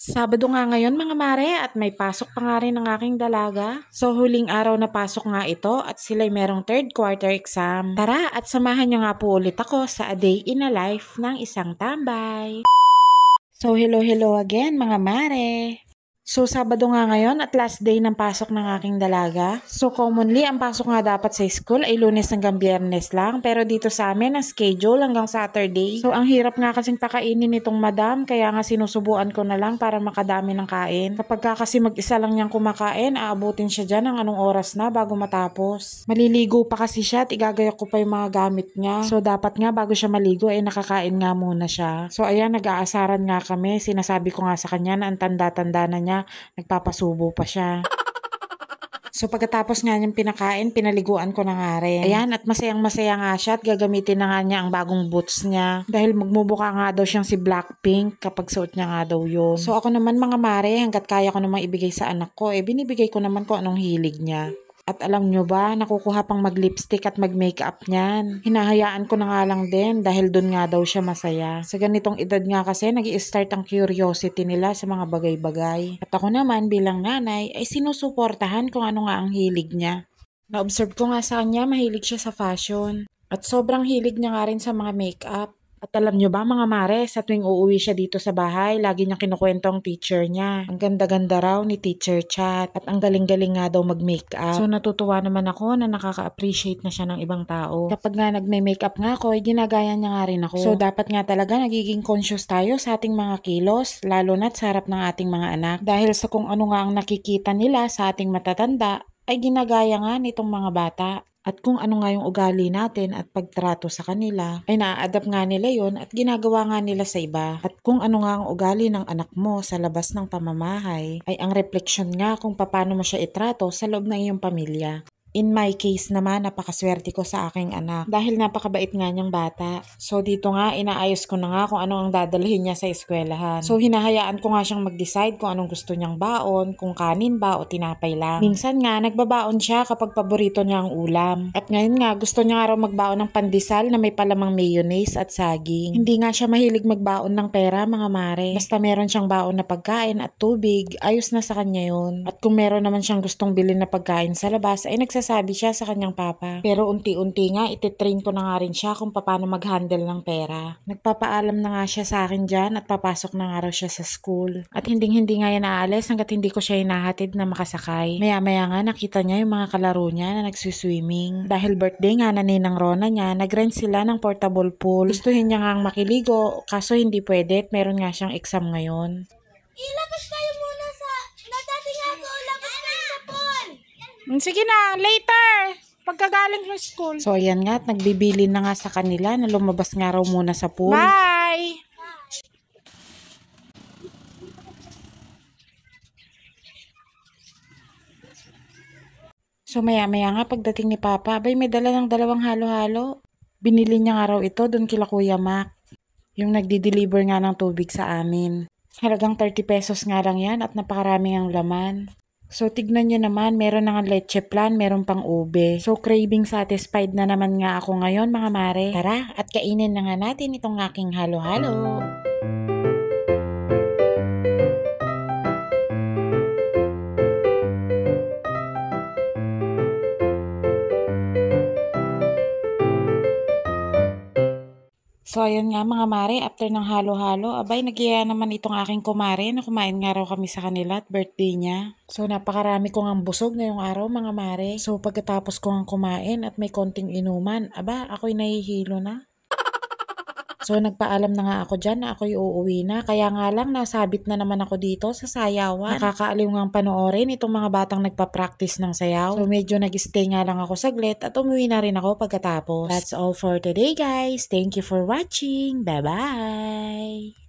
Sabado nga ngayon mga mare at may pasok pa nga rin ng aking dalaga. So huling araw na pasok nga ito at sila'y merong third quarter exam. Tara at samahan niyo nga po ulit ako sa A Day in a Life ng isang tambay. So hello again mga mare. So, Sabado nga ngayon at last day ng pasok ng aking dalaga. So, commonly, ang pasok nga dapat sa school ay Lunes hanggang Biyernes lang. Pero dito sa amin, ang schedule hanggang Saturday. So, ang hirap nga kasing pakainin nitong madam. Kaya nga sinusubuan ko na lang para makadami ng kain. Kapag ka kasi mag-isa lang niyang kumakain, aabutin siya dyan ng anong oras na bago matapos. Maliligo pa kasi siya at igagayak ko pa yung mga gamit niya. So, dapat nga bago siya maligo ay nakakain nga muna siya. So, ayan, nag-aasaran nga kami. Sinasabi ko nga sa kanya na ang tanda-tanda na niya. Nagpapasubo pa siya. So pagkatapos nga niyang pinakain, pinaliguan ko na nga rin. Ayan, at masayang-masaya nga siya at gagamitin na nga niya ang bagong boots niya. Dahil magmubuka nga daw siyang si Blackpink kapag suot niya nga daw yun. So ako naman mga mare, hanggat kaya ko namang ibigay sa anak ko, binibigay ko naman kung anong hilig niya. At alam nyo ba, nakukuha pang mag-lipstick at mag-makeup niyan. Hinahayaan ko na nga lang din dahil dun nga daw siya masaya. Sa ganitong edad nga kasi, nag-i-start ang curiosity nila sa mga bagay-bagay. At ako naman bilang nanay ay sinusuportahan kung ano nga ang hilig niya. Na-observe ko nga sa kanya, mahilig siya sa fashion. At sobrang hilig niya nga rin sa mga makeup. At alam nyo ba mga mare, sa tuwing uuwi siya dito sa bahay, lagi niya kinukwento ang teacher niya. Ang ganda-ganda raw ni Teacher Chat at ang galing-galing nga daw mag-makeup. So natutuwa naman ako na nakaka-appreciate na siya ng ibang tao. Kapag nga nag-makeup nga ako, ginagaya niya nga rin ako. So dapat nga talaga nagiging conscious tayo sa ating mga kilos, lalo na't sa harap ng ating mga anak. Dahil sa kung ano nga ang nakikita nila sa ating matatanda, ay ginagaya nga nitong mga bata. At kung ano nga yung ugali natin at pagtrato sa kanila, ay naa-adapt nga nila yon at ginagawa nga nila sa iba. At kung ano nga ang ugali ng anak mo sa labas ng pamamahay, ay ang refleksyon nga kung paano mo siya itrato sa loob ng iyong pamilya. In my case naman, napakaswerte ko sa aking anak dahil napakabait nga niyang bata. So dito nga, inaayos ko na nga kung ano ang dadalhin niya sa eskwelahan. So hinahayaan ko nga siyang mag-decide kung anong gusto niyang baon, kung kanin ba o tinapay lang. Minsan nga, nagbabaon siya kapag paborito niya ang ulam. At ngayon nga, gusto niya nga raw magbaon ng pandesal na may palamang mayonnaise at saging. Hindi nga siya mahilig magbaon ng pera mga mare. Basta meron siyang baon na pagkain at tubig, ayos na sa kanya yun. At kung meron naman siyang gustong bilhin na pagkain sa labas, ay nagsasabi siya sa kanyang papa. Pero unti-unti nga, ititrain ko na nga rin siya kung paano mag-handle ng pera. Nagpapaalam na nga siya sa akin dyan at papasok na nga raw siya sa school. At hindi nga yan aalis hanggat hindi ko siya hinahatid na makasakay. Maya-maya nga nakita niya yung mga kalaro niya na nagsiswimming. Dahil birthday nga na Ninang Rona niya, nag-rent sila ng portable pool. Gustuhin niya nga makiligo, kaso hindi pwede at meron nga siyang exam ngayon. Ilabas kayo muna sa nadating ako. Labas kayo sa pool. Sige na, later! Pagkagaling from school. So ayan nga, at nagbibili na nga sa kanila na lumabas nga raw muna sa pool. Bye! So maya-maya nga pagdating ni Papa, abay may dala ng dalawang halo-halo. Binili niya nga raw ito doon kila Kuya Mac. Yung nagdi-deliver nga ng tubig sa amin. Halagang 30 pesos nga lang yan at napakaraming ang laman. So tignan nyo naman, meron na nga leche plan, meron pang ube. So craving satisfied na naman nga ako ngayon mga mare. Tara, at kainin na nga natin itong aking halo-halo. So ayun nga mga mare, after ng halo-halo, abay nagyaya naman itong aking kumare na kumain nga raw kami sa kanila at birthday niya. So napakarami ko ngang busog ngayong araw mga mare. So pagkatapos ko ngang kumain at may konting inuman, aba ako'y nahihilo na. So nagpaalam na nga ako dyan na ako'y uuwi na. Kaya nga lang nasabit na naman ako dito sa sayawan. Nakakaaliw ngang panoorin itong mga batang nagpa-practice ng sayaw. So medyo nag-stay nga lang ako saglit at umuwi na rin ako pagkatapos. That's all for today guys. Thank you for watching. Bye-bye!